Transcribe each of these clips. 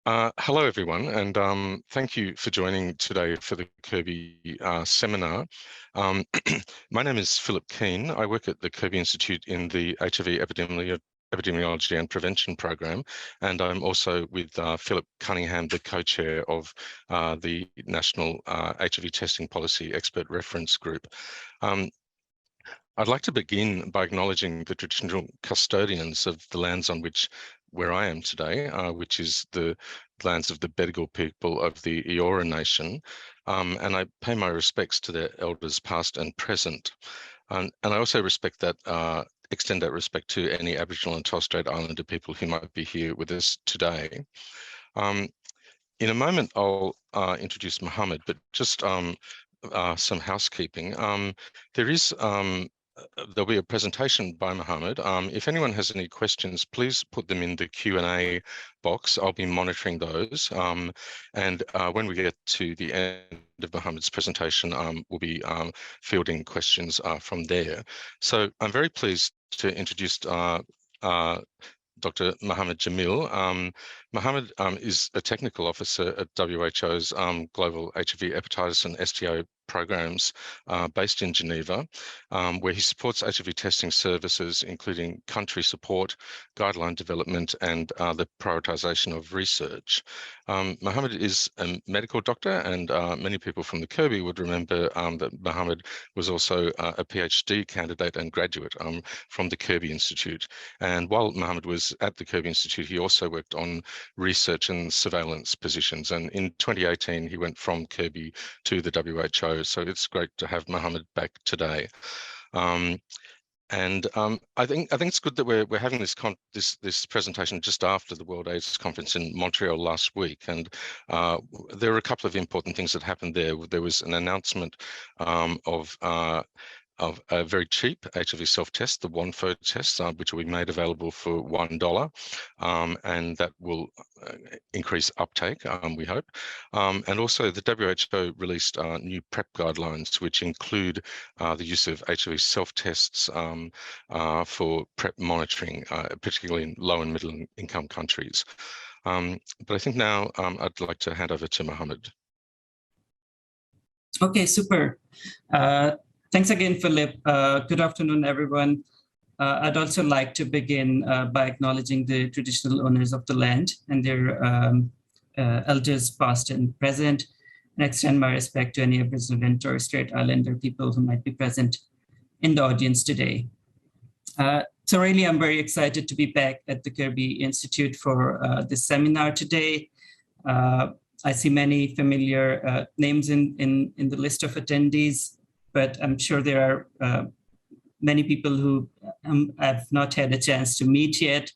Hello, everyone, and thank you for joining today for the Kirby seminar. My name is Philip Keane. I work at the Kirby Institute in the HIV Epidemiology and Prevention Program, and I'm also with Philip Cunningham, the co-chair of the National HIV Testing Policy Expert Reference Group. I'd like to begin by acknowledging the traditional custodians of the lands on where I am today, which is the lands of the Bedegal people of the Eora Nation, and I pay my respects to their elders past and present. And I also extend that respect to any Aboriginal and Torres Strait Islander people who might be here with us today. In a moment, I'll introduce Muhammad, but just some housekeeping. There'll be a presentation by Muhammad. If anyone has any questions, please put them in the Q&A box. I'll be monitoring those. And when we get to the end of Muhammad's presentation, we'll be fielding questions from there. So I'm very pleased to introduce Dr. Muhammad Jamil. Muhammad is a technical officer at WHO's Global HIV, Hepatitis and STI Programmes based in Geneva, where he supports HIV testing services, including country support, guideline development, and the prioritisation of research. Muhammad is a medical doctor, and many people from the Kirby would remember that Muhammad was also a PhD candidate and graduate from the Kirby Institute. And while Muhammad was at the Kirby Institute, he also worked on research and surveillance positions. And in 2018, he went from Kirby to the WHO. So it's great to have Muhammad back today. I think it's good that we're having this presentation just after the World AIDS Conference in Montreal last week, and there were a couple of important things that happened there. There was an announcement of a very cheap HIV self-test, the WANFO test, which will be made available for $1, and that will increase uptake, we hope. And also the WHO released new PrEP guidelines, which include the use of HIV self-tests for PrEP monitoring, particularly in low and middle income countries. But I think now I'd like to hand over to Muhammad. Okay, super. Thanks again, Philip. Good afternoon, everyone. I'd also like to begin by acknowledging the traditional owners of the land and their elders past and present, and extend my respect to any Aboriginal and Torres Strait Islander people who might be present in the audience today. So really, I'm very excited to be back at the Kirby Institute for this seminar today. I see many familiar names in the list of attendees, but I'm sure there are many people who I've not had a chance to meet yet.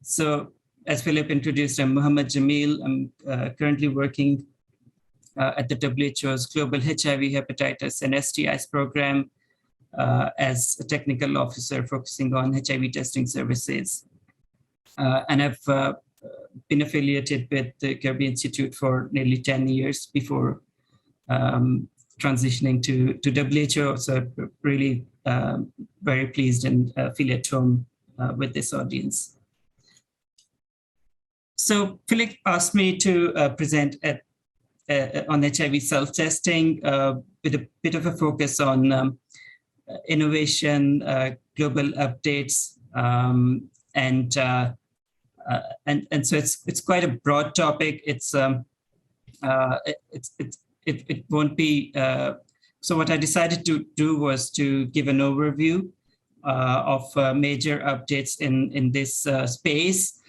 So as Philip introduced, I'm Muhammad Jamil. I'm currently working at the WHO's Global HIV, Hepatitis and STIs Program as a technical officer focusing on HIV testing services. And I've been affiliated with the Kirby Institute for nearly 10 years before transitioning to WHO, so really very pleased and feel at home with this audience. So Philip asked me to present on HIV self-testing with a bit of a focus on innovation, global updates, and so it's quite a broad topic. It won't be, so what I decided to do was to give an overview of major updates in this space,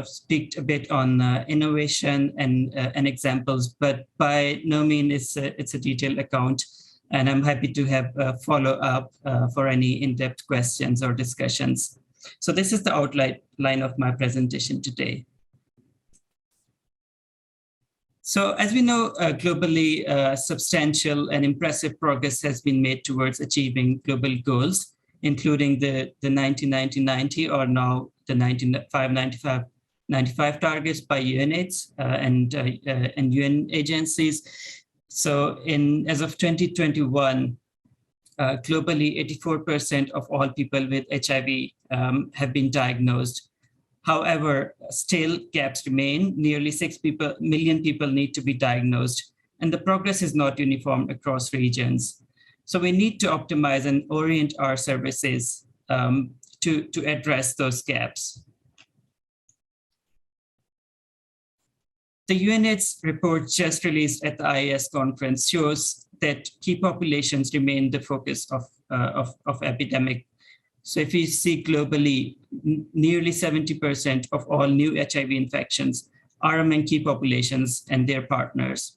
speak a bit on innovation and examples, but by no means it's a detailed account, and I'm happy to have a follow-up for any in-depth questions or discussions. So this is the outline of my presentation today. So as we know, globally, substantial and impressive progress has been made towards achieving global goals, including the 90-90-90 or now the 95-95 targets by UNAIDS and UN agencies. So as of 2021, globally, 84% of all people with HIV have been diagnosed, However, still gaps remain. Nearly 6 million people need to be diagnosed, and the progress is not uniform across regions. So we need to optimize and orient our services to address those gaps. The UNAIDS report just released at the IAS conference shows that key populations remain the focus of epidemic. So if we see globally, nearly 70% of all new HIV infections are among key populations and their partners.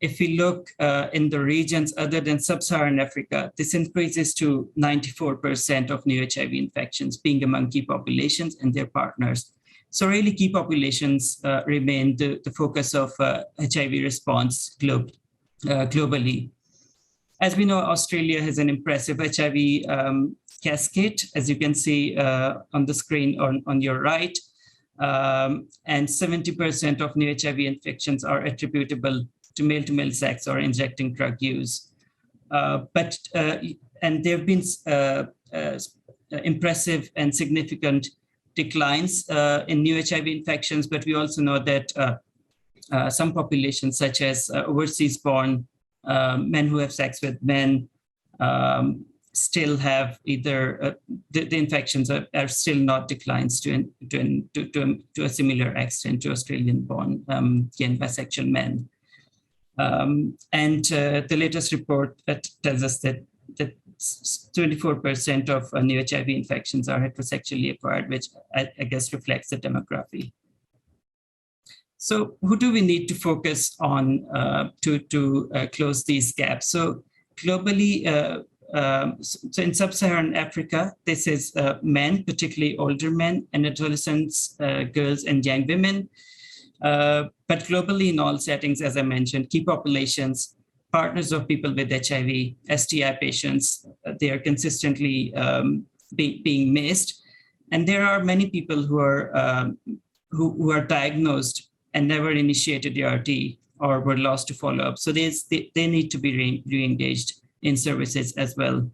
If we look in the regions other than sub-Saharan Africa, this increases to 94% of new HIV infections being among key populations and their partners. So really key populations remain the focus of HIV response globally. As we know, Australia has an impressive HIV cascade, as you can see on the screen on your right. And 70% of new HIV infections are attributable to male-to-male sex or injecting drug use. And there have been impressive and significant declines in new HIV infections, but we also know that some populations, such as overseas-born men who have sex with men, still have either the infections are still not declines to a similar extent to Australian-born gay and bisexual men. The latest report tells us that 24% of new HIV infections are heterosexually acquired, which I guess reflects the demography. So who do we need to focus on to close these gaps? So globally, so in sub-Saharan Africa, this is men, particularly older men and adolescents, girls and young women. But globally in all settings, as I mentioned, key populations, partners of people with HIV, STI patients, they are consistently being missed. And there are many people who are diagnosed and never initiated ART or were lost to follow-up. So they need to be re-engaged in services as well.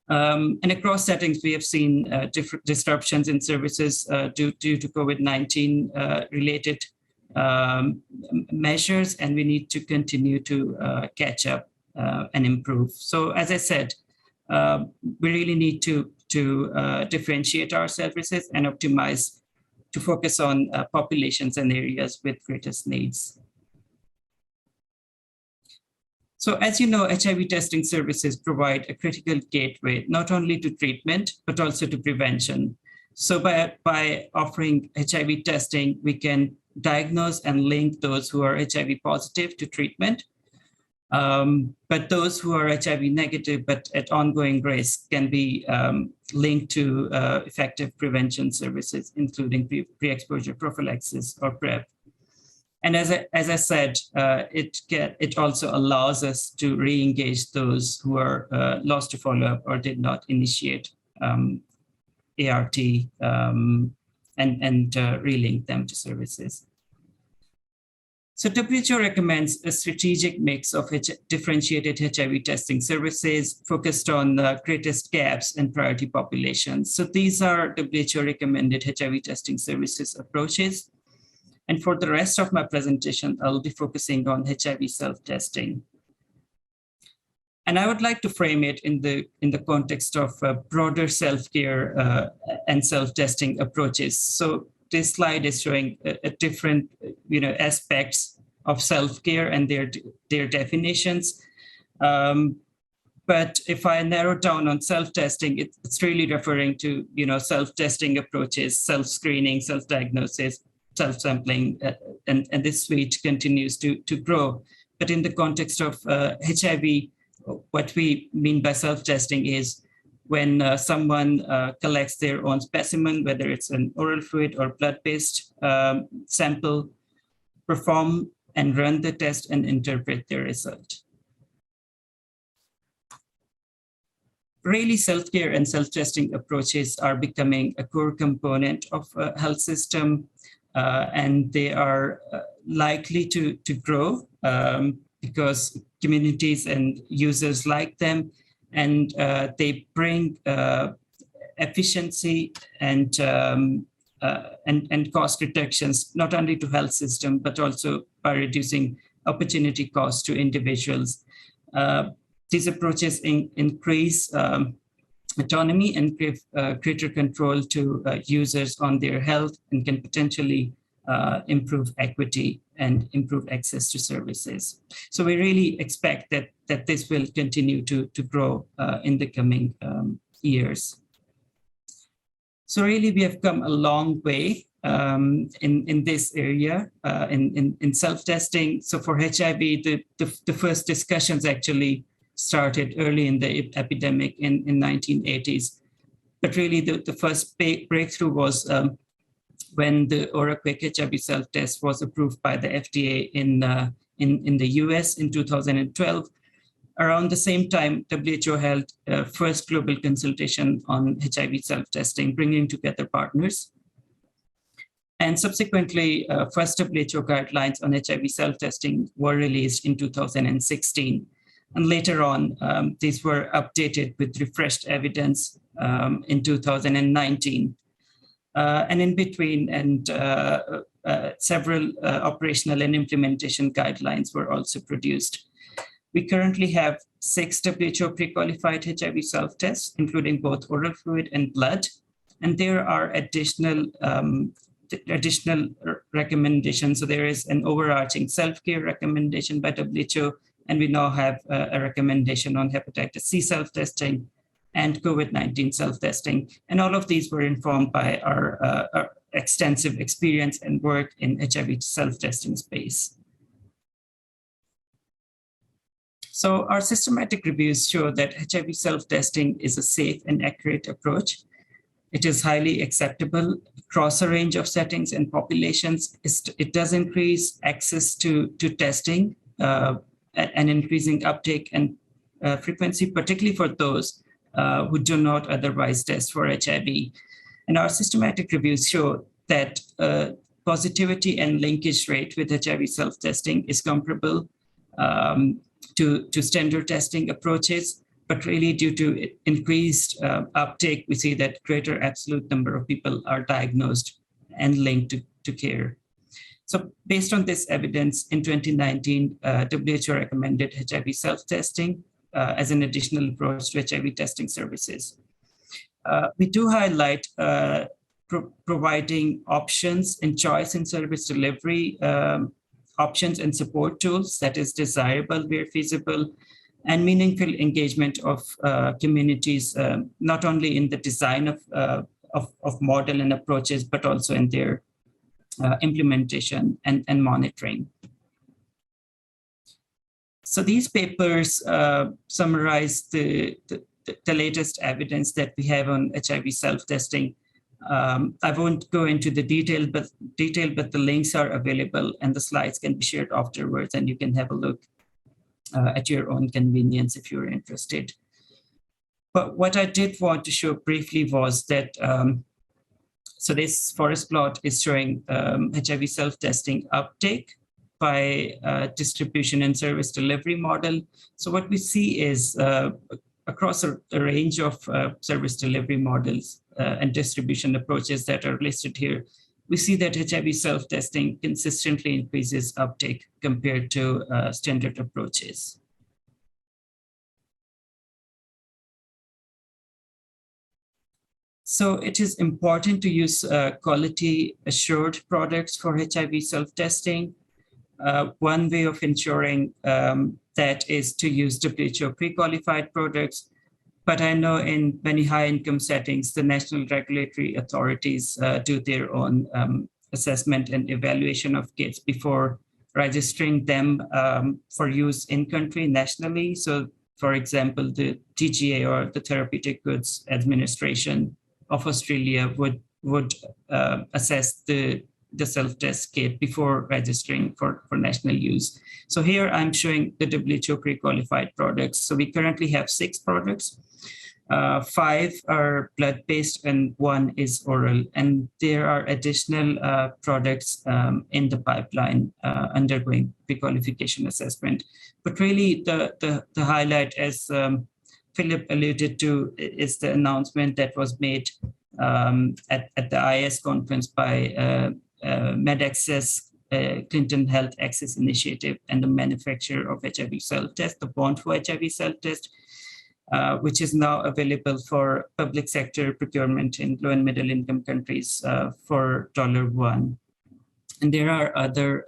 And across settings, we have seen different disruptions in services due to COVID-19 related measures, and we need to continue to catch up and improve. So as I said, we really need to differentiate our services and optimize to focus on populations and areas with greatest needs. So as you know, HIV testing services provide a critical gateway, not only to treatment, but also to prevention. So by offering HIV testing, we can diagnose and link those who are HIV positive to treatment. But those who are HIV negative, but at ongoing risk, can be linked to effective prevention services, including pre-exposure prophylaxis or PrEP. And as I said, it also allows us to re-engage those who are lost to follow-up or did not initiate ART and relink them to services. So WHO recommends a strategic mix of differentiated HIV testing services focused on the greatest gaps and priority populations. So these are WHO recommended HIV testing services approaches. And for the rest of my presentation, I'll be focusing on HIV self-testing. And I would like to frame it in the context of broader self-care and self-testing approaches. So this slide is showing a different aspects of self-care and their definitions. But if I narrow down on self-testing, it's really referring to self-testing approaches, self-screening, self-diagnosis, self-sampling, and this suite continues to grow. But in the context of HIV, what we mean by self-testing is when someone collects their own specimen, whether it's an oral fluid or blood-based sample, perform and run the test and interpret the result. Really, self-care and self-testing approaches are becoming a core component of a health system, and they are likely to grow because communities and users like them, and they bring efficiency and cost reductions, not only to health system, but also by reducing opportunity costs to individuals. These approaches increase autonomy and give greater control to users on their health and can potentially improve equity and improve access to services. So we really expect that this will continue to grow in the coming years. So really, we have come a long way in this area, in self-testing. So for HIV, the first discussions actually started early in the epidemic in 1980s. But really, the first breakthrough was when the OraQuick HIV self-test was approved by the FDA in the US in 2012. Around the same time, WHO held first global consultation on HIV self-testing, bringing together partners. And subsequently, first WHO guidelines on HIV self-testing were released in 2016. And later on, these were updated with refreshed evidence in 2019. And in between, several operational and implementation guidelines were also produced. We currently have 6 WHO pre-qualified HIV self-tests, including both oral fluid and blood. And there are additional recommendations. So there is an overarching self-care recommendation by WHO, and we now have a recommendation on hepatitis C self-testing and COVID-19 self-testing. And all of these were informed by our extensive experience and work in HIV self-testing space. So our systematic reviews show that HIV self-testing is a safe and accurate approach. It is highly acceptable across a range of settings and populations. It does increase access to testing and increasing uptake and frequency, particularly for those who do not otherwise test for HIV. And our systematic reviews show that positivity and linkage rate with HIV self-testing is comparable to standard testing approaches, but really due to increased uptake, we see that greater absolute number of people are diagnosed and linked to care. So based on this evidence, in 2019, WHO recommended HIV self-testing as an additional approach to HIV testing services. We do highlight providing options and choice in service delivery, options and support tools that is desirable where feasible, and meaningful engagement of communities, not only in the design of model and approaches, but also in their implementation and monitoring. So these papers summarize the latest evidence that we have on HIV self-testing. I won't go into the detail, but the links are available and the slides can be shared afterwards, and you can have a look at your own convenience if you're interested. But what I did want to show briefly was that, so this forest plot is showing HIV self-testing uptake by distribution and service delivery model. So what we see is across a range of service delivery models and distribution approaches that are listed here, we see that HIV self-testing consistently increases uptake compared to standard approaches. So it is important to use quality assured products for HIV self-testing. One way of ensuring that is to use WHO pre-qualified products. But I know in many high-income settings, the national regulatory authorities do their own assessment and evaluation of kits before registering them for use in country nationally. So, for example, the TGA, or the Therapeutic Goods Administration of Australia, would assess the self-test kit before registering for national use. So here I'm showing the WHO pre-qualified products. So we currently have 6 products. 5 are blood-based and 1 is oral. And there are additional products in the pipeline undergoing pre-qualification assessment. But really the highlight is the Philip alluded to is the announcement that was made at the IS conference by MedAccess, Clinton Health Access Initiative, and the manufacturer of HIV self-test, the Bond for HIV self-test, which is now available for public sector procurement in low and middle income countries for $1. And there are other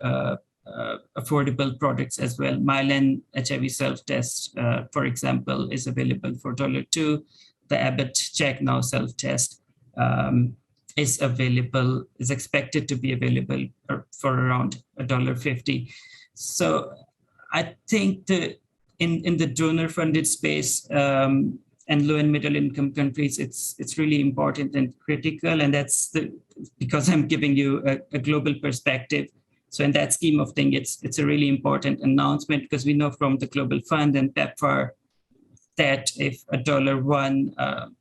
affordable products as well. Mylan HIV self-test, for example, is available for $2. The Abbott Check Now self-test is expected to be available for around $1.50. So I think in the donor-funded space and low and middle income countries, it's really important and critical, and that's because I'm giving you a global perspective. So in that scheme of things, it's a really important announcement, because we know from the Global Fund and PEPFAR that if $1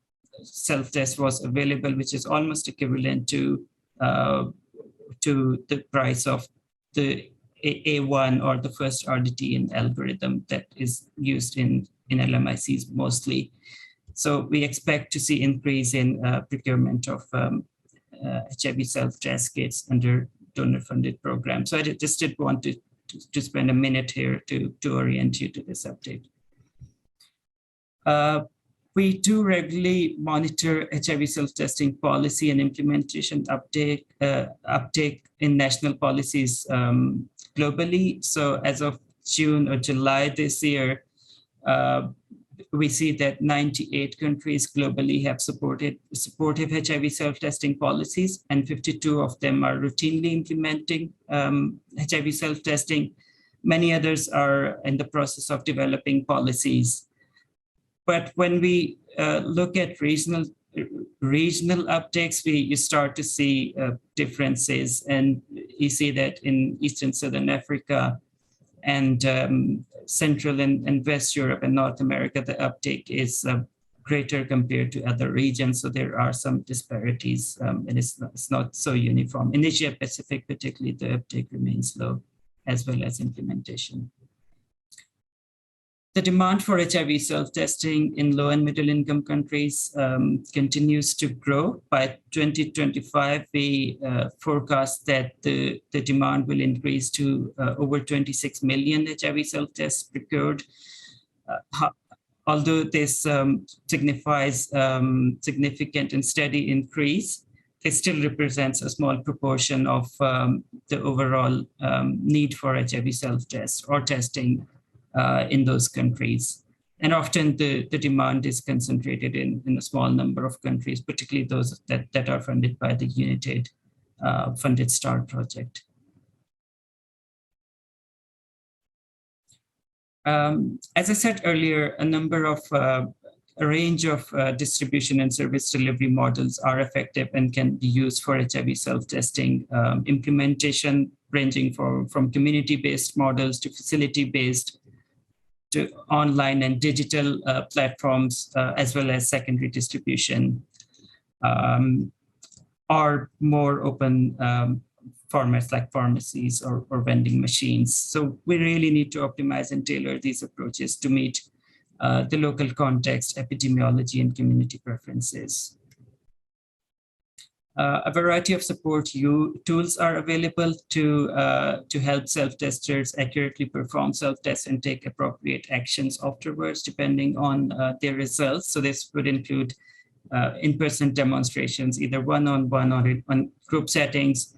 self-test was available, which is almost equivalent to the price of the A1 or the first RDT algorithm that is used in LMICs mostly. So we expect to see increase in procurement of HIV self-test kits under donor-funded programs. So I just did want to spend a minute here to orient you to this update. We do regularly monitor HIV self-testing policy and implementation uptake in national policies globally. So as of June or July this year, we see that 98 countries globally have supportive HIV self-testing policies, and 52 of them are routinely implementing HIV self-testing. Many others are in the process of developing policies. But when we look at regional uptakes, you start to see differences, and you see that in Eastern Southern Africa and Central and West Europe and North America, the uptake is greater compared to other regions. So there are some disparities, and it's not so uniform. In Asia Pacific, particularly, the uptake remains low, as well as implementation. The demand for HIV self-testing in low and middle income countries continues to grow. By 2025, we forecast that the demand will increase to over 26 million HIV self-tests procured. Although this signifies significant and steady increase, it still represents a small proportion of the overall need for HIV self-test or testing in those countries. And often the demand is concentrated in a small number of countries, particularly those that are funded by the United funded STAR project. As I said earlier, a range of distribution and service delivery models are effective and can be used for HIV self-testing implementation, ranging from community-based models to facility-based, to online and digital platforms, as well as secondary distribution, or more open formats like pharmacies or vending machines. So we really need to optimize and tailor these approaches to meet the local context, epidemiology, and community preferences. A variety of support tools are available to help self-testers accurately perform self-tests and take appropriate actions afterwards, depending on their results. So this would include in-person demonstrations, either one-on-one or in group settings,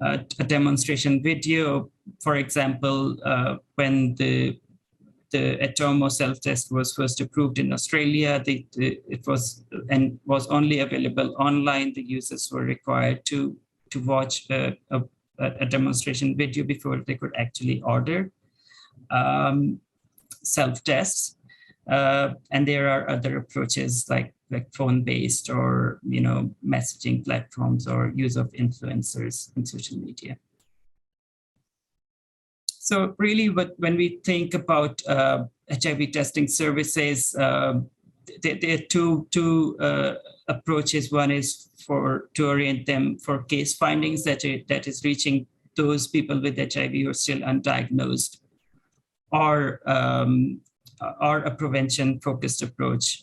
a demonstration video. For example, when the Atomo self-test was first approved in Australia, it was only available online. The users were required to watch a demonstration video before they could actually order self-tests. And there are other approaches like phone-based or messaging platforms or use of influencers in social media. So really, when we think about HIV testing services, there are two approaches. One is to orient them for case findings that is reaching those people with HIV who are still undiagnosed, or or a prevention-focused approach,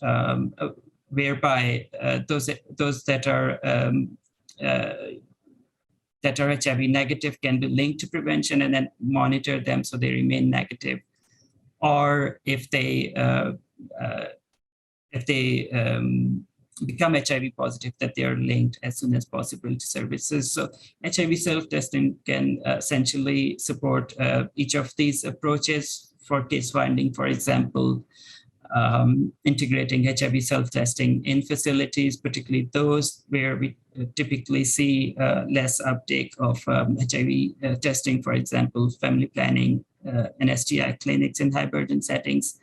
whereby those that are HIV negative can be linked to prevention and then monitor them so they remain negative. Or if they become HIV positive, that they are linked as soon as possible to services. So HIV self-testing can essentially support each of these approaches for case finding, for example, integrating HIV self-testing in facilities, particularly those where we typically see less uptake of HIV testing, for example, family planning and STI clinics in high burden settings.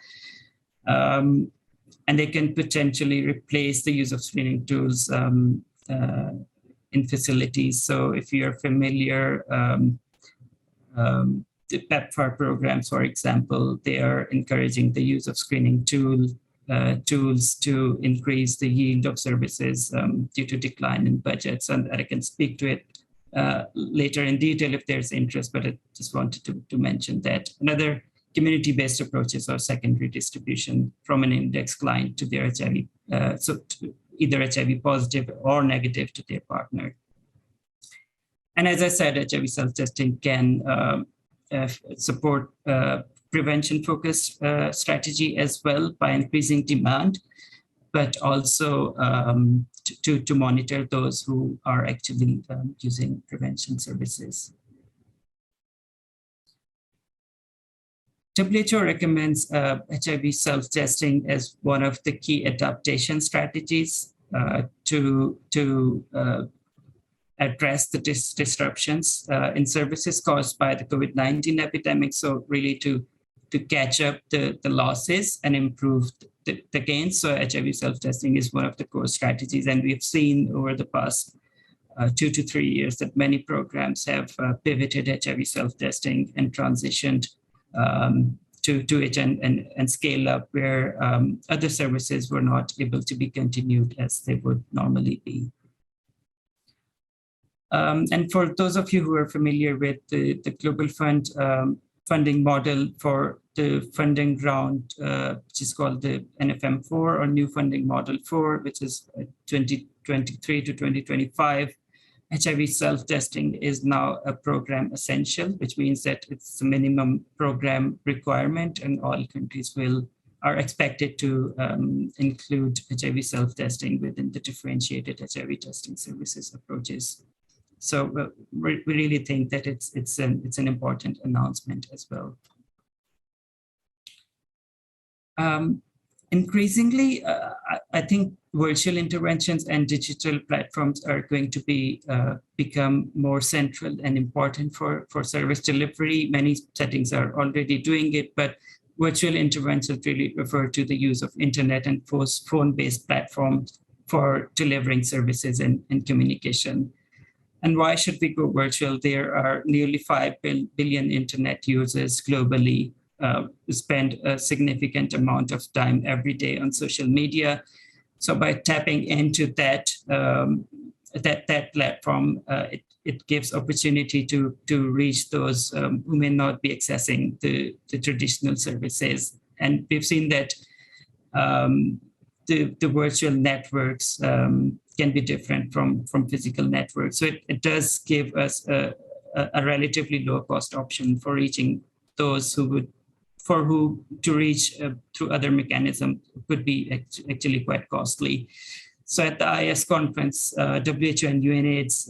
And they can potentially replace the use of screening tools in facilities. So if you're familiar, the PEPFAR programs, for example, they are encouraging the use of screening tools to increase the yield of services due to decline in budgets. And I can speak to it later in detail if there's interest, but I just wanted to mention that. Another community-based approaches are secondary distribution from an index client to their HIV, so to either HIV positive or negative to their partner. And as I said, HIV self-testing can support prevention-focused strategy as well by increasing demand, but also to monitor those who are actually using prevention services. WHO recommends HIV self-testing as one of the key adaptation strategies to address the disruptions in services caused by the COVID-19 epidemic. So really to catch up the losses and improve the gains. So HIV self-testing is one of the core strategies. And we've seen over the past 2 to 3 years that many programs have pivoted HIV self-testing and transitioned to it and scale up where other services were not able to be continued as they would normally be. And for those of you who are familiar with the Global Fund funding model for the funding round, which is called the NFM4 or New Funding Model 4, which is 2023 to 2025, HIV self-testing is now a program essential, which means that it's a minimum program requirement and all countries are expected to include HIV self-testing within the differentiated HIV testing services approaches. So we really think that it's an important announcement as well. Increasingly, I think virtual interventions and digital platforms are going to become more central and important for service delivery. Many settings are already doing it, but virtual interventions really refer to the use of internet and phone-based platforms for delivering services and communication. And why should we go virtual? There are nearly 5 billion internet users globally who spend a significant amount of time every day on social media. So by tapping into that platform, it gives opportunity to reach those who may not be accessing the traditional services. And we've seen that the virtual networks can be different from physical networks. So it does give us a relatively low cost option for reaching those who to reach through other mechanisms could be actually quite costly. So at the IS conference, WHO and UNAIDS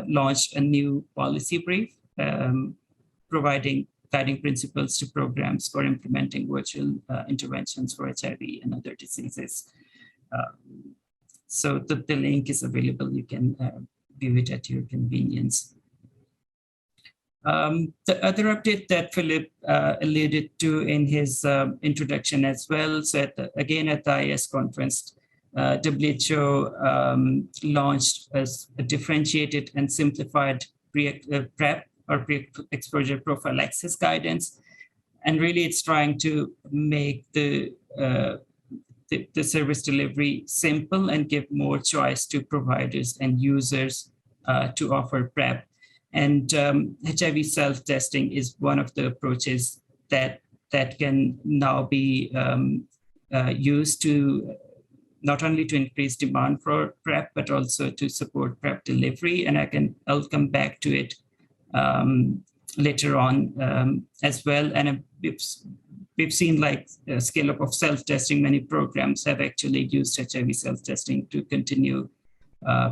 launched a new policy brief providing guiding principles to programs for implementing virtual interventions for HIV and other diseases. So the link is available. You can view it at your convenience. The other update that Philip alluded to in his introduction as well, so again at the IS conference, WHO launched a differentiated and simplified PrEP or pre-exposure prophylaxis guidance. And really it's trying to make the service delivery simple and give more choice to providers and users to offer PrEP. And HIV self-testing is one of the approaches that that can now be used to not only to increase demand for PrEP, but also to support PrEP delivery. And I'll come back to it later on as well. And we've seen like a scale up of self-testing. Many programs have actually used HIV self-testing to continue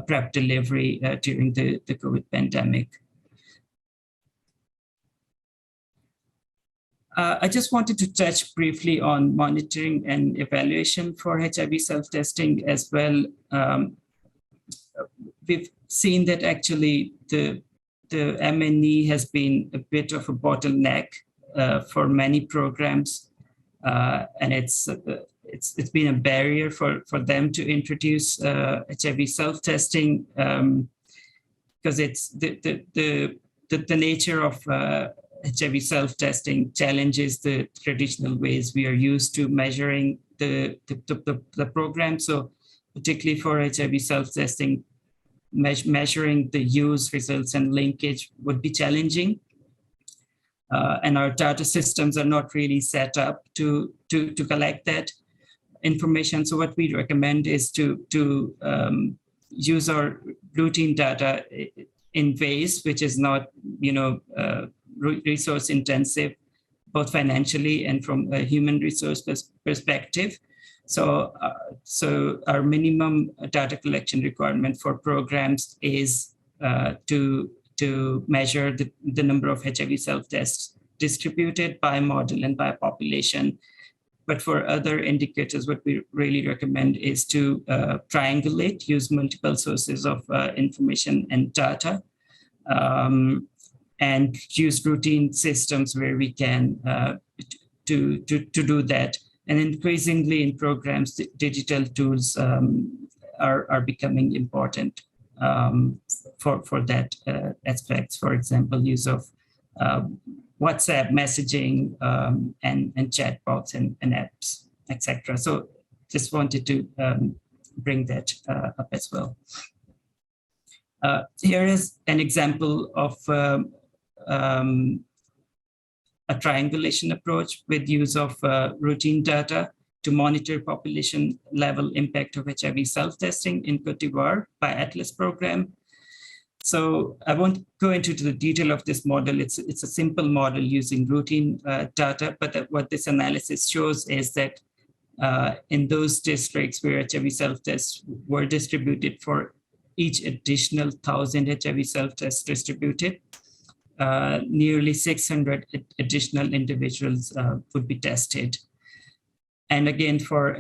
PrEP delivery during the COVID pandemic. I just wanted to touch briefly on monitoring and evaluation for HIV self-testing as well. We've seen that actually the M&E has been a bit of a bottleneck for many programs, and it's been a barrier for them to introduce HIV self-testing because it's the nature of HIV self-testing challenges the traditional ways we are used to measuring the program. So particularly for HIV self-testing, measuring the use, results, and linkage would be challenging. And our data systems are not really set up to collect that information. So what we recommend is to use our routine data in ways which is not, resource intensive, both financially and from a human resource perspective. So our minimum data collection requirement for programs is to measure the number of HIV self-tests distributed by model and by population. But for other indicators, what we really recommend is to triangulate, use multiple sources of information and data, and use routine systems where we can to do that. And increasingly in programs, digital tools are becoming important for that aspects. For example, use of WhatsApp messaging and chatbots and apps, etc. So just wanted to bring that up as well. Here is an example of a triangulation approach with use of routine data to monitor population level impact of HIV self-testing in Cote d'Ivoire by Atlas program. So I won't go into the detail of this model. It's a simple model using routine data, but what this analysis shows is that in those districts where HIV self-tests were distributed, for each additional 1,000 HIV self-tests distributed, nearly 600 additional individuals would be tested. And again, for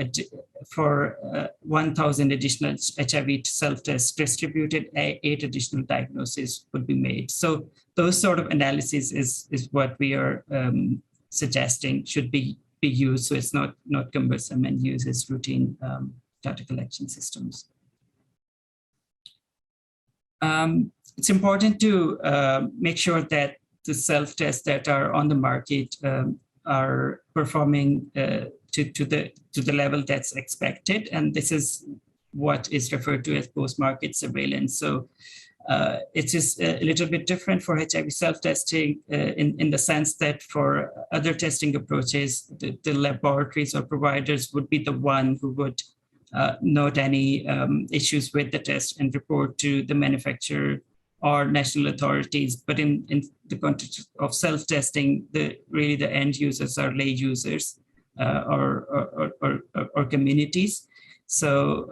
1,000 additional HIV self-tests distributed, 8 additional diagnoses would be made. So those sort of analysis is what we are suggesting should be used. So it's not cumbersome and uses routine data collection systems. It's important to make sure that the self-tests that are on the market are performing to the level that's expected, and this is what is referred to as post-market surveillance. So it is a little bit different for HIV self-testing in the sense that for other testing approaches, the laboratories or providers would be the one who would note any issues with the test and report to the manufacturer or national authorities. But in the context of self-testing, really the end users are lay users or communities. So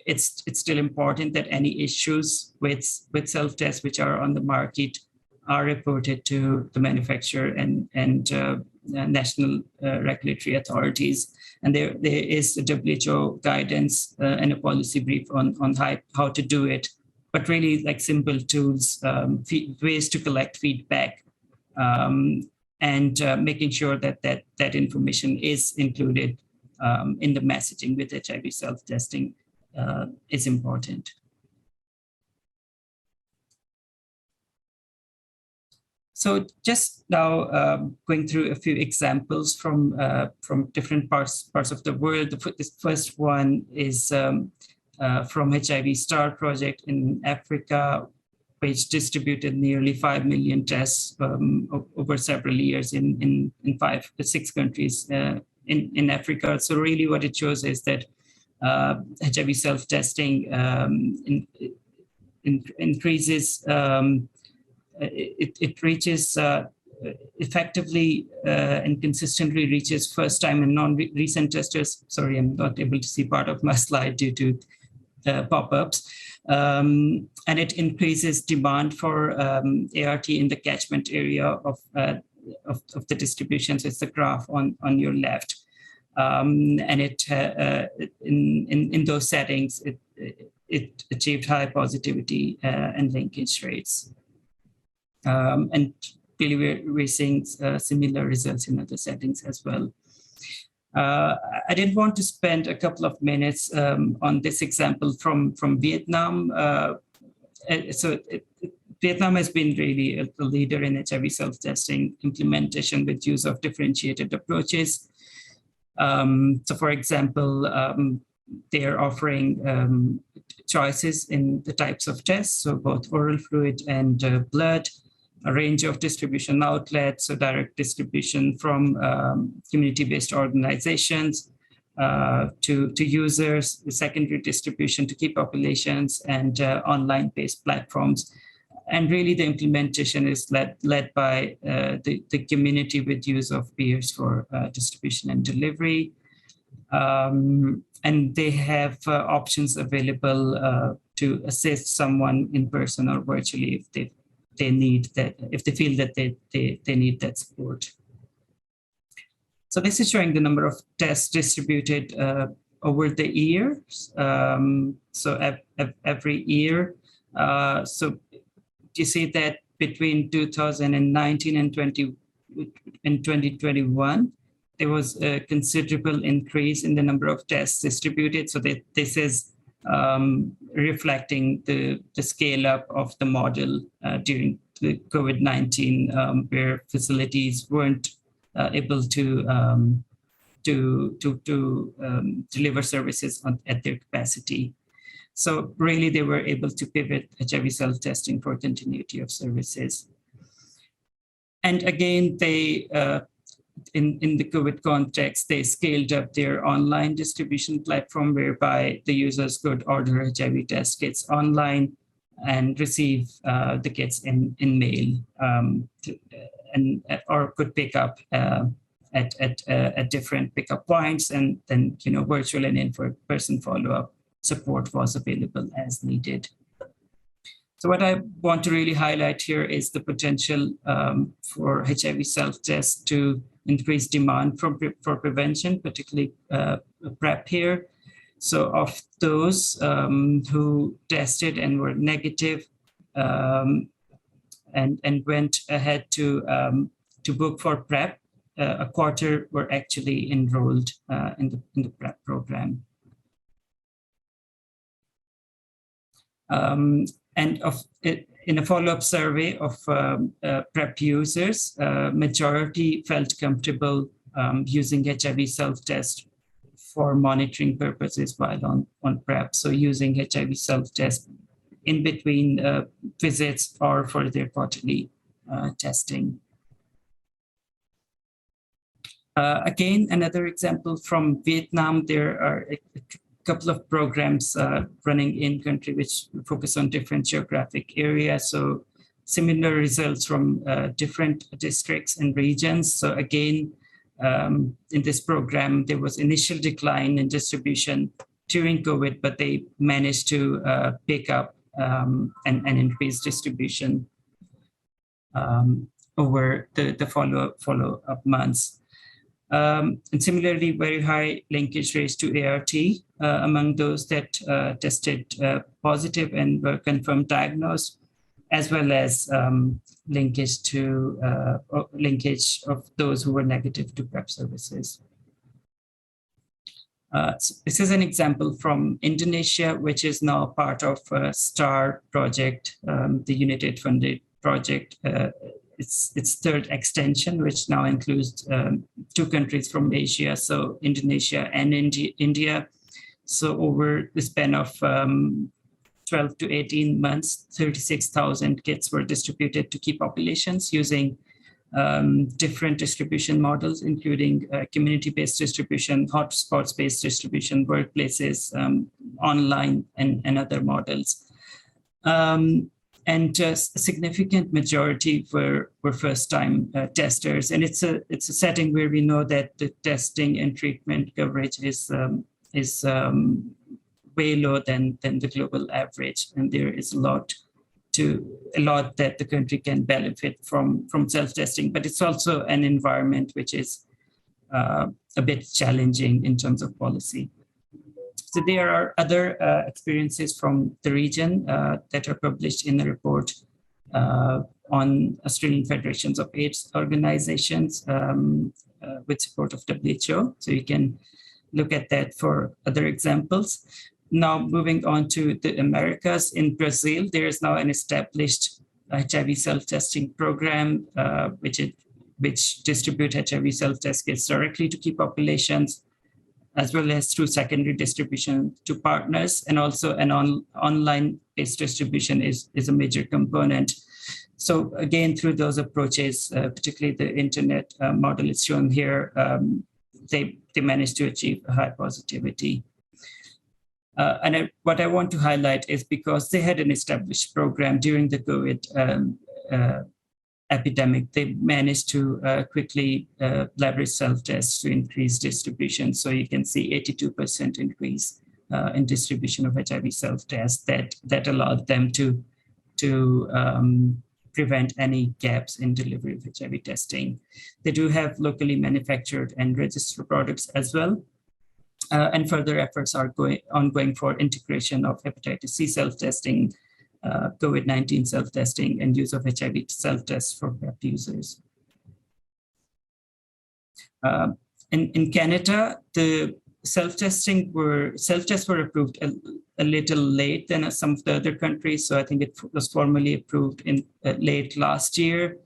it's still important that any issues with self-tests which are on the market are reported to the manufacturer and national regulatory authorities. And there is a WHO guidance and a policy brief on how to do it, but really like simple tools, ways to collect feedback, and making sure that information is included in the messaging with HIV self-testing is important. So just now going through a few examples from different parts of the world. This first one is from HIV STAR project in Africa, which distributed nearly 5 million tests over several years in 5 to 6 countries in Africa. So really what it shows is that HIV self-testing increases, it reaches effectively and consistently reaches first-time and non-recent testers. Sorry, I'm not able to see part of my slide due to pop-ups. And it increases demand for ART in the catchment area of the distribution. So it's the graph on your left. And it in those settings, it achieved high positivity and linkage rates. And really we're seeing similar results in other settings as well. I did want to spend a couple of minutes on this example from Vietnam. Vietnam has been really a leader in HIV self-testing implementation with use of differentiated approaches. So for example, they are offering choices in the types of tests, so both oral fluid and blood, a range of distribution outlets, so direct distribution from community-based organizations to users, the secondary distribution to key populations, and online-based platforms. And really the implementation is led by the community with use of peers for distribution and delivery. And they have options available to assist someone in person or virtually if they need that, if they feel that they need that support. So this is showing the number of tests distributed over the years. So every year. So you see that between 2019 and 2021, there was a considerable increase in the number of tests distributed. So this is reflecting the scale up of the model during the COVID-19, where facilities weren't able to deliver services at their capacity. So really they were able to pivot HIV self-testing for continuity of services. And again, they, in the COVID context, they scaled up their online distribution platform whereby the users could order HIV test kits online and receive the kits in mail, or could pick up at different pickup points, and then virtual and in-person follow-up support was available as needed. So what I want to really highlight here is the potential for HIV self-test to increase demand for prevention, particularly PrEP here. So of those who tested and were negative and went ahead to book for PrEP, a quarter were actually enrolled in the PrEP program. And in a follow-up survey of PrEP users, majority felt comfortable using HIV self-test for monitoring purposes while on PrEP. So using HIV self-test in between visits or for their quarterly testing. Again, another example from Vietnam, there are a couple of programs running in country which focus on different geographic areas. So similar results from different districts and regions. So again, in this program, there was initial decline in distribution during COVID, but they managed to pick up and increase distribution over the follow-up months. And similarly, very high linkage rates to ART among those that tested positive and were confirmed diagnosed, as well as linkage of those who were negative to PrEP services. So this is an example from Indonesia, which is now part of STAR project, the United funded project. Its third extension, which now includes 2 countries from Asia, so Indonesia and India. So over the span of 12 to 18 months, 36,000 kits were distributed to key populations using different distribution models, including community-based distribution, hotspots-based distribution, workplaces, online, and other models. And a significant majority were first-time testers. And it's a setting where we know that the testing and treatment coverage is way lower than the global average. And there is a lot that the country can benefit from self-testing, but it's also an environment which is a bit challenging in terms of policy. So there are other experiences from the region that are published in a report on Australian Federations of AIDS organizations with support of WHO. So you can look at that for other examples. Now, moving on to the Americas, in Brazil, there is now an established HIV self-testing program, which distribute HIV self-test kits directly to key populations, as well as through secondary distribution to partners, and also an online-based distribution is a major component. So again, through those approaches, particularly the internet model is shown here, they managed to achieve a high positivity. What I want to highlight is because they had an established program during the COVID epidemic, they managed to quickly leverage self-tests to increase distribution. So you can see 82% increase in distribution of HIV self-tests that allowed them to prevent any gaps in delivery of HIV testing. They do have locally manufactured and registered products as well. And further efforts are ongoing for integration of hepatitis C self-testing, COVID-19 self-testing, and use of HIV self-tests for PrEP users. In Canada, the self-tests were approved a little late than some of the other countries. So I think it was formally approved in late last year.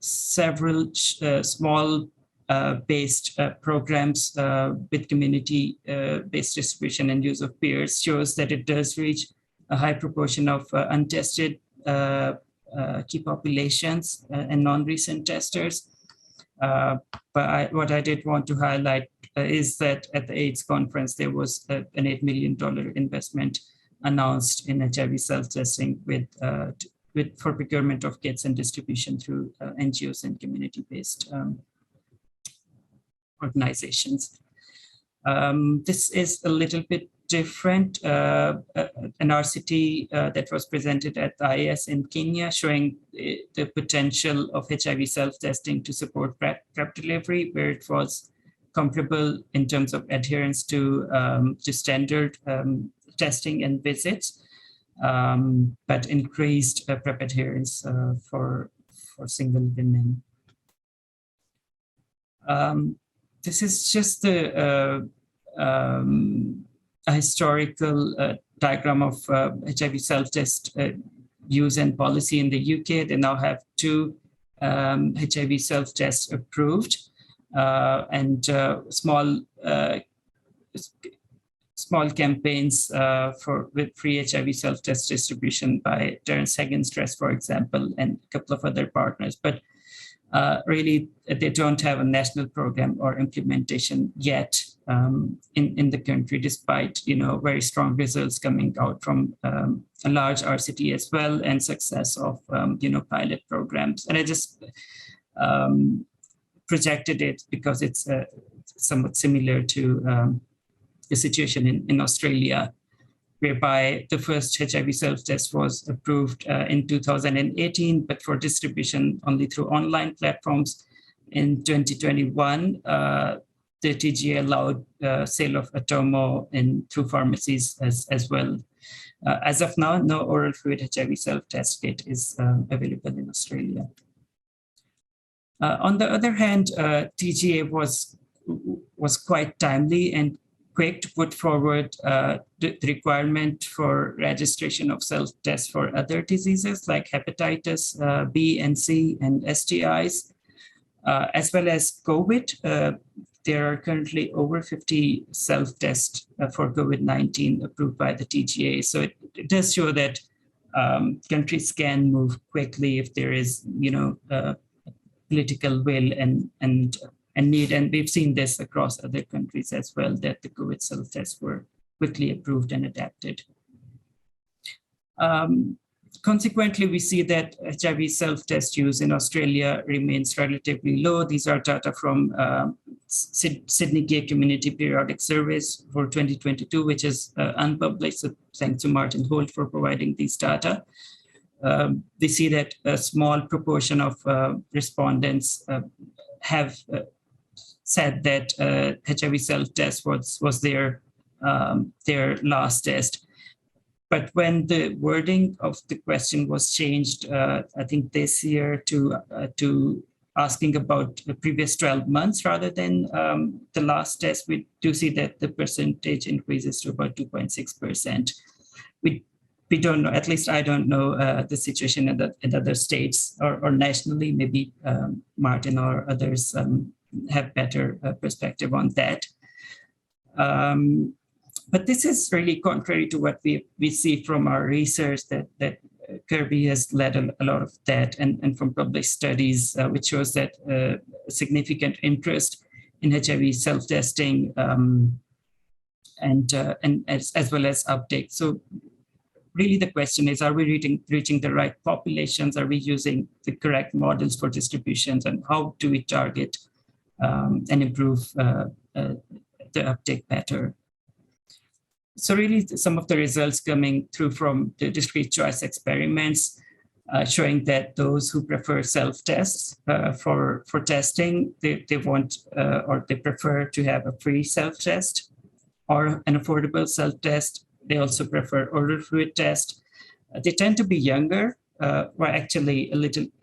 Several small based programs with community-based distribution and use of peers shows that it does reach a high proportion of untested key populations and non-recent testers. But what I did want to highlight is that at the AIDS conference, there was an $8 million investment announced in HIV self-testing for procurement of kits and distribution through NGOs and community-based organizations. This is a little bit different, an RCT that was presented at the IAS in Kenya, showing the potential of HIV self-testing to support PrEP delivery, where it was comparable in terms of adherence to standard testing and visits, but increased PrEP adherence for single women. This is just a historical diagram of HIV self-test use and policy in the UK. They now have 2 HIV self-tests approved and small campaigns with free HIV self-test distribution by Terence Higgins Trust, for example, and a couple of other partners. But really, they don't have a national program or implementation yet in the country, despite very strong results coming out from a large RCT as well, and success of pilot programs. And I just projected it because it's somewhat similar to the situation in Australia, whereby the first HIV self-test was approved in 2018, but for distribution only through online platforms. In 2021, the TGA allowed sale of Atomo through pharmacies as well. As of now, no oral fluid HIV self-test kit is available in Australia. On the other hand, TGA was quite timely and quick to put forward the requirement for registration of self-tests for other diseases like hepatitis B and C and STIs, as well as COVID. there are currently over 50 self-tests for COVID-19 approved by the TGA. So it does show that countries can move quickly if there is, political will and need. And we've seen this across other countries as well, that the COVID self-tests were quickly approved and adapted. Consequently, we see that HIV self-test use in Australia remains relatively low. These are data from Sydney Gay Community Periodic Surveys for 2022, which is unpublished. So thanks to Martin Holt for providing these data. We see that a small proportion of respondents have said that HIV self-test was their last test. But when the wording of the question was changed, I think this year to asking about the previous 12 months rather than the last test, we do see that the percentage increases to about 2.6%. We don't know, at least I don't know the situation in other states or nationally. Maybe Martin or others have better perspective on that. But this is really contrary to what we see from our research that Kirby has led a lot of that and from published studies, which shows that significant interest in HIV self-testing and as well as uptake. So really the question is, are we reaching the right populations? Are we using the correct models for distributions? And how do we target and improve the uptake better? So really some of the results coming through from the discrete choice experiments showing that those who prefer self-tests for testing, they want or they prefer to have a free self-test or an affordable self-test. They also prefer oral fluid test. They tend to be younger, or actually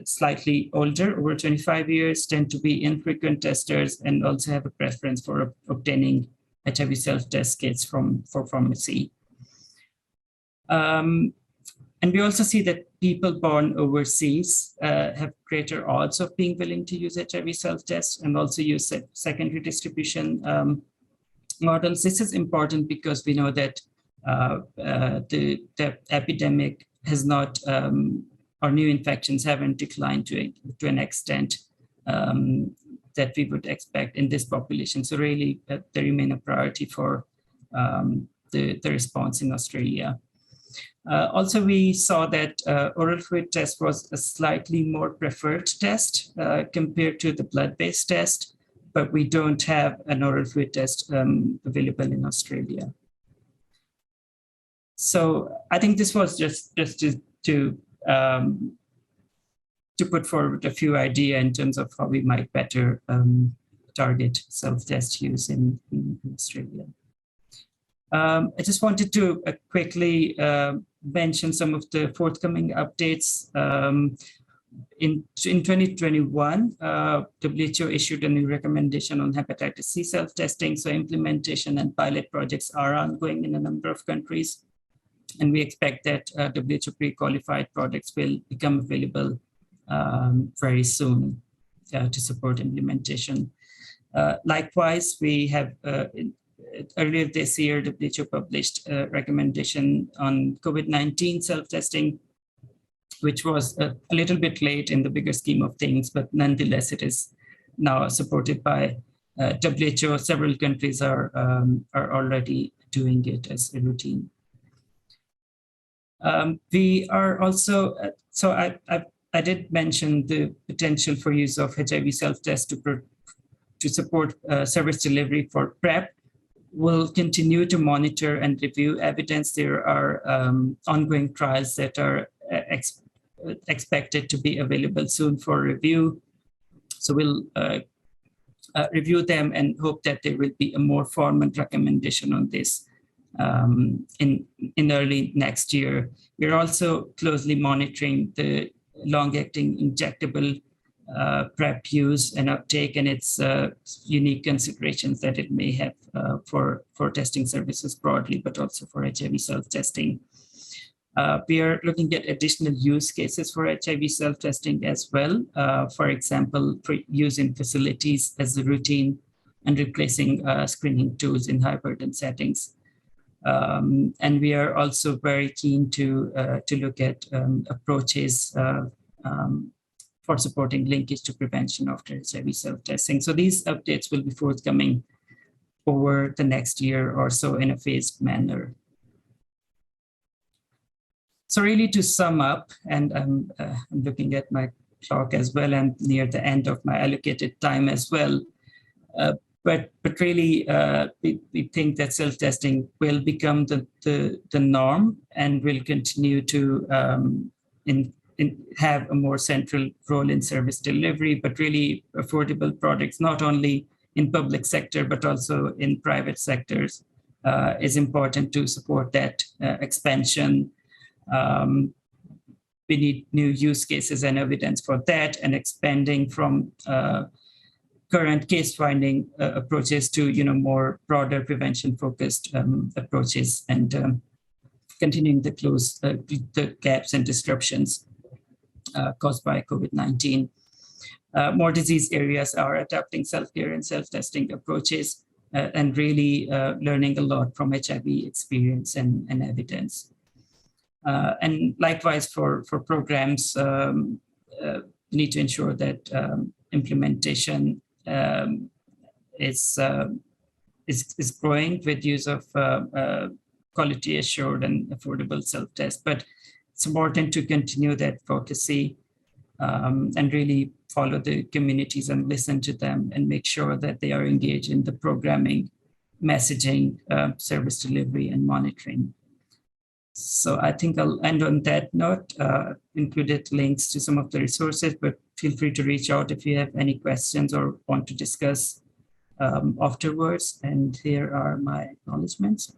slightly older, over 25 years, tend to be infrequent testers, and also have a preference for obtaining HIV self-test kits for pharmacy. And we also see that people born overseas have greater odds of being willing to use HIV self-test and also use secondary distribution models. This is important because we know that the epidemic has not, or new infections haven't declined to an extent that we would expect in this population. So really, they remain a priority for the response in Australia. Also, we saw that oral fluid test was a slightly more preferred test compared to the blood-based test, but we don't have an oral fluid test available in Australia. So I think this was just to put forward a few ideas in terms of how we might better target self-test use in Australia. I just wanted to quickly mention some of the forthcoming updates. In 2021, WHO issued a new recommendation on hepatitis C self-testing. So implementation and pilot projects are ongoing in a number of countries. And we expect that WHO pre-qualified products will become available very soon to support implementation. Likewise, we have earlier this year, WHO published a recommendation on COVID-19 self-testing, which was a little bit late in the bigger scheme of things, but nonetheless, it is now supported by WHO. Several countries are already doing it as a routine. We are also, so I did mention the potential for use of HIV self-test to support service delivery for PrEP. We'll continue to monitor and review evidence. There are ongoing trials that are expected to be available soon for review. So we'll review them and hope that there will be a more formal recommendation on this in early next year. We're also closely monitoring the long-acting injectable PrEP use and uptake and its unique considerations that it may have for testing services broadly, but also for HIV self-testing. We are looking at additional use cases for HIV self-testing as well. For example, for use in facilities as a routine and replacing screening tools in high burden settings. And we are also very keen to look at approaches for supporting linkage to prevention after HIV self-testing. So these updates will be forthcoming over the next year or so in a phased manner. So really to sum up, and I'm looking at my clock as well and near the end of my allocated time as well, but really we think that self-testing will become the norm and will continue to have a more central role in service delivery, but really affordable products, not only in public sector, but also in private sectors, is important to support that expansion. We need new use cases and evidence for that, and expanding from current case finding approaches to more broader prevention focused approaches, and continuing to close the gaps and disruptions caused by COVID-19. More disease areas are adapting self-care and self-testing approaches and really learning a lot from HIV experience and evidence. And likewise for programs, we need to ensure that implementation is growing with use of quality assured and affordable self-test. But it's important to continue that advocacy and really follow the communities and listen to them and make sure that they are engaged in the programming, messaging, service delivery, and monitoring. So I think I'll end on that note, included links to some of the resources, but feel free to reach out if you have any questions or want to discuss afterwards. And here are my acknowledgements.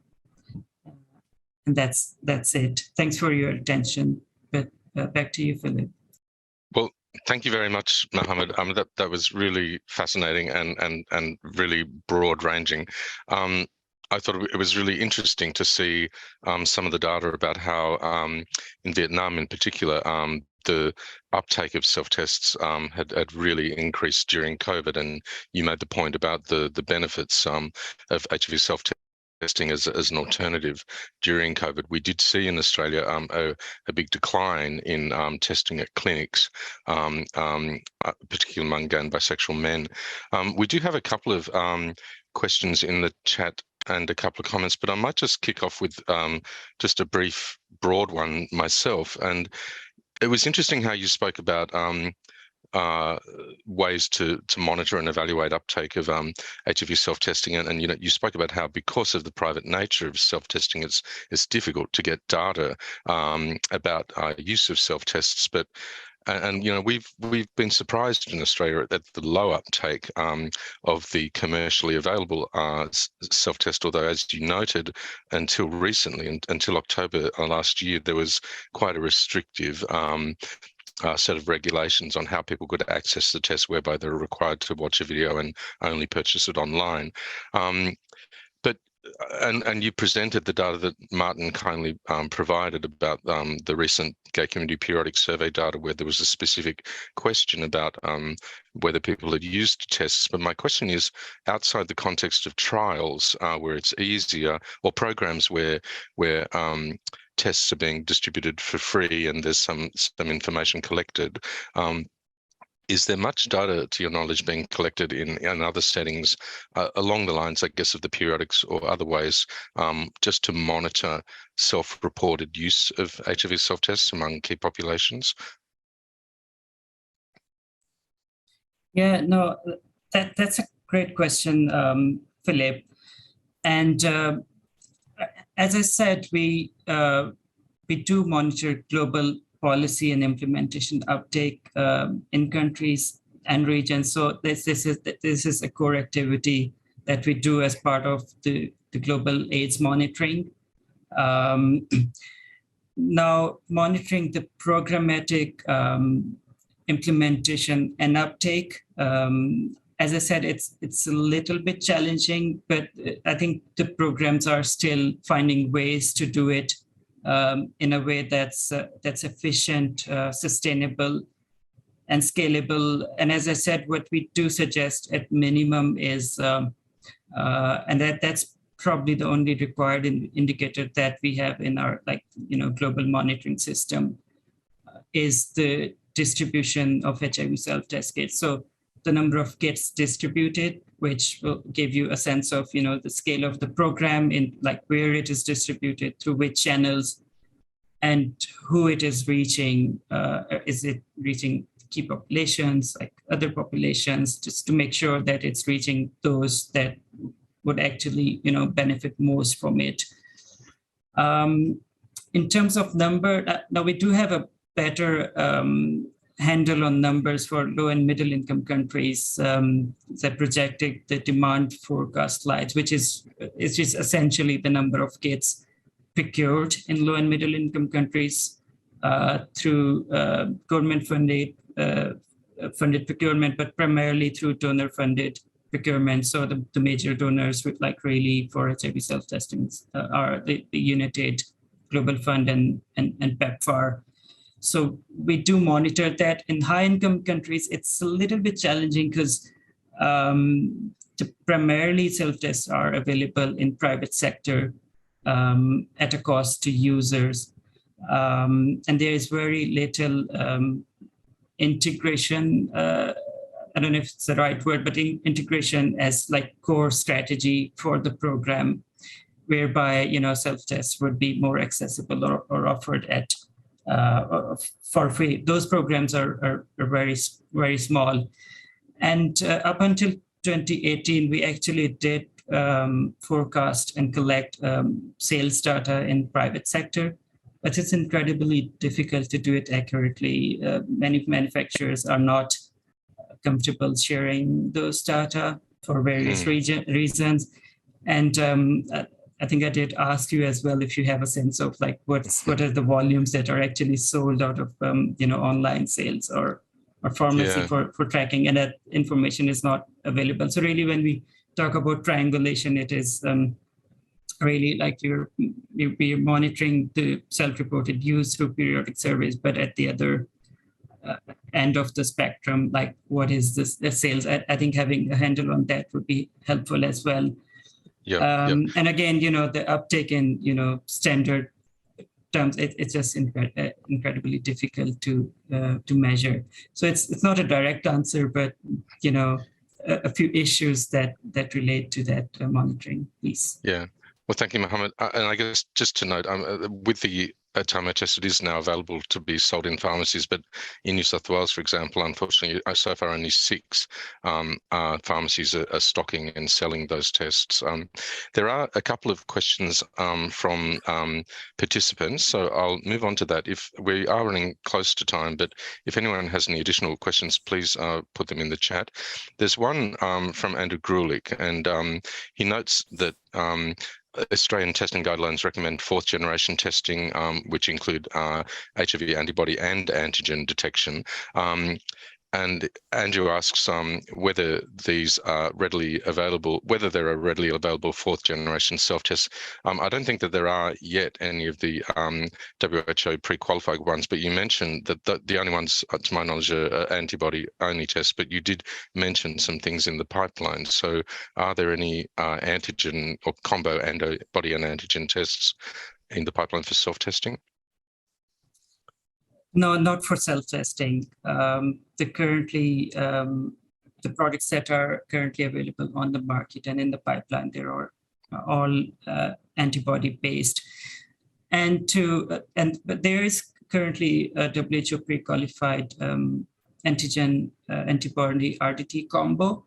And that's it. Thanks for your attention. But back to you, Philip. Well, thank you very much, Muhammad. That was really fascinating and really broad ranging. I thought it was really interesting to see some of the data about how in Vietnam in particular, the uptake of self-tests had really increased during COVID. And you made the point about the benefits of HIV self-testing as an alternative during COVID. We did see in Australia a big decline in testing at clinics, particularly among gay and bisexual men. We do have a couple of questions in the chat and a couple of comments, but I might just kick off with just a brief, broad one myself. And it was interesting how you spoke about ways to monitor and evaluate uptake of HIV self-testing, and you spoke about how because of the private nature of self-testing, it's difficult to get data about use of self-tests, but. And we've been surprised in Australia at the low uptake of the commercially available self-test. Although, as you noted, until recently, until October last year, there was quite a restrictive set of regulations on how people could access the test, whereby they're required to watch a video and only purchase it online. And you presented the data that Martin kindly provided about the recent gay community periodic survey data, where there was a specific question about whether people had used tests. But my question is, outside the context of trials, where it's easier, or programs where tests are being distributed for free and there's some information collected, is there much data, to your knowledge, being collected in other settings along the lines, I guess, of the periodics or other ways, just to monitor self-reported use of HIV self-tests among key populations? Yeah, no, that's a great question, Philip. And as I said, we do monitor global policy and implementation uptake in countries and regions. So this is a core activity that we do as part of the global AIDS monitoring. Now, monitoring the programmatic implementation and uptake, as I said, it's a little bit challenging, but I think the programs are still finding ways to do it in a way that's efficient, sustainable, and scalable. And as I said, what we do suggest at minimum is, and that's probably the only required indicator that we have in our global monitoring system, is the distribution of HIV self-test kits. So the number of kits distributed, which will give you a sense of the scale of the program, in where it is distributed, through which channels, and who it is reaching. Is it reaching key populations, like other populations, just to make sure that it's reaching those that would actually benefit most from it. In terms of number, now we do have a better handle on numbers for low and middle income countries that projected the demand forecast slides, which is essentially the number of kits procured in low and middle income countries through government funded procurement, but primarily through donor funded procurement. So the major donors with really for HIV self-testing are the United, Global Fund, and PEPFAR. So we do monitor that. In high income countries, it's a little bit challenging because primarily self-tests are available in private sector at a cost to users. And there is very little integration. I don't know if it's the right word, but integration as core strategy for the program, whereby self-tests would be more accessible or offered at for free. Those programs are very, very small. And up until 2018, we actually did forecast and collect sales data in private sector, but it's incredibly difficult to do it accurately. Many manufacturers are not comfortable sharing those data for various reasons. And I think I did ask you as well if you have a sense of what are the volumes that are actually sold out of online sales or pharmacy for tracking, and that information is not available. So really, when we talk about triangulation, it is really you're monitoring the self-reported use through periodic surveys, but at the other end of the spectrum, what is the sales? I think having a handle on that would be helpful as well. And again, the uptake in standard terms, it's just incredibly difficult to measure. So it's not a direct answer, but a few issues that relate to that monitoring piece. Yeah. Well, thank you, Muhammad. And I guess just to note, with the Atomo test, it is now available to be sold in pharmacies, but in New South Wales, for example, unfortunately, so far only 6 pharmacies are stocking and selling those tests. There are a couple of questions from participants, so I'll move on to that. If we are running close to time, but if anyone has any additional questions, please put them in the chat. There's one from Andrew Grulich, and he notes that Australian testing guidelines recommend 4th generation testing, which include HIV antibody and antigen detection. And Andrew asks whether these are readily available, whether there are readily available 4th generation self-tests. I don't think that there are yet any of the WHO pre-qualified ones, but you mentioned that the only ones, to my knowledge, are antibody-only tests, but you did mention some things in the pipeline. So are there any antigen or combo antibody and antigen tests in the pipeline for self-testing? No, not for self-testing. The products that are currently available on the market and in the pipeline, they are all antibody-based. But there is currently a WHO pre-qualified antigen antibody RDT combo.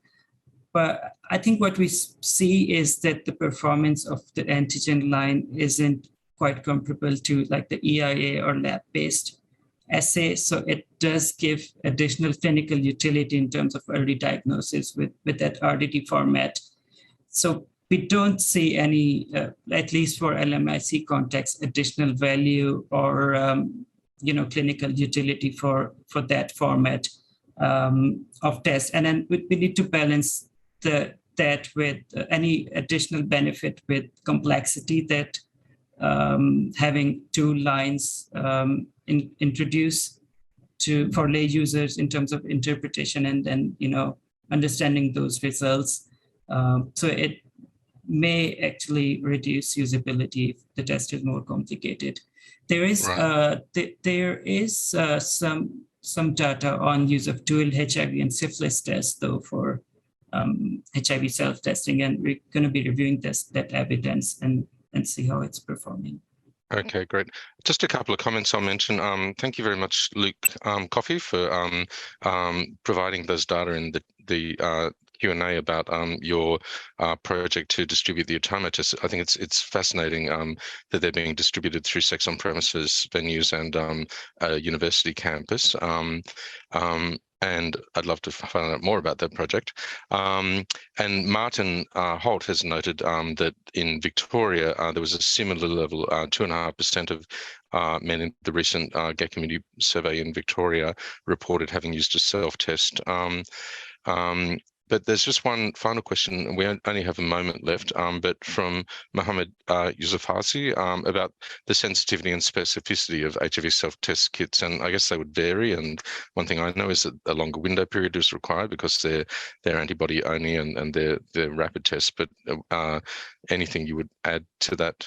But I think what we see is that the performance of the antigen line isn't quite comparable to the EIA or lab-based assay. So it does give additional clinical utility in terms of early diagnosis with that RDT format. So we don't see any, at least for LMIC context, additional value or clinical utility for that format of test. And then we need to balance that with any additional benefit with complexity that having 2 lines introduce for lay users in terms of interpretation and then understanding those results. So it may actually reduce usability if the test is more complicated. There is some data on use of dual HIV and syphilis tests, though, for HIV self-testing, and we're going to be reviewing that evidence and see how it's performing. Okay, great. Just a couple of comments I'll mention. Thank you very much, Luke Coffey, for providing those data in the Q&A about your project to distribute the Atomo tests. I think it's fascinating that they're being distributed through sex on premises venues and a university campus. And I'd love to find out more about that project. And Martin Holt has noted that in Victoria, there was a similar level, 2.5% of men in the recent gay community survey in Victoria reported having used a self-test. But there's just one final question, and we only have a moment left, but from Muhammad Yusufasi about the sensitivity and specificity of HIV self-test kits. And I guess they would vary. And one thing I know is that a longer window period is required because they're antibody only and they're rapid tests. But anything you would add to that,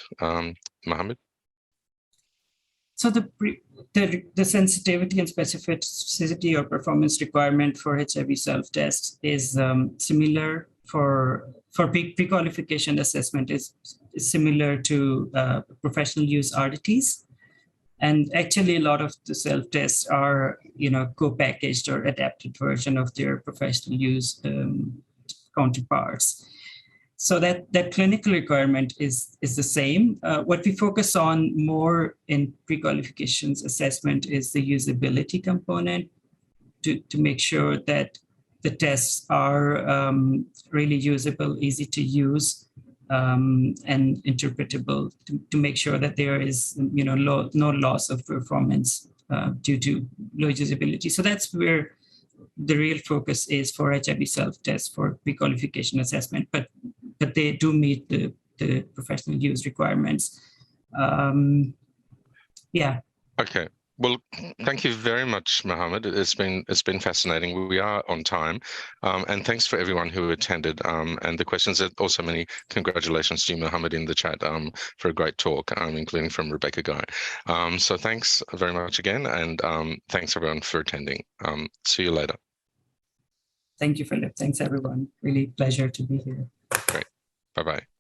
Muhammad? So the sensitivity and specificity or performance requirement for HIV self-test is similar for pre-qualification assessment is similar to professional use RDTs. And actually a lot of the self-tests are, co-packaged or adapted version of their professional use counterparts. So that clinical requirement is the same. What we focus on more in pre-qualifications assessment is the usability component to make sure that the tests are really usable, easy to use, and interpretable to make sure that there is no loss of performance due to low usability. So that's where the real focus is for HIV self-test for pre-qualification assessment, but they do meet the professional use requirements. Yeah. Okay. Well, thank you very much, Muhammad. It's been fascinating. We are on time, and thanks for everyone who attended and the questions. Also, many congratulations to you, Muhammad, in the chat for a great talk, including from Rebecca Guy. So thanks very much again, and thanks everyone for attending. See you later. Thank you, Philip. Thanks, everyone. Really pleasure to be here. Great. Bye-bye.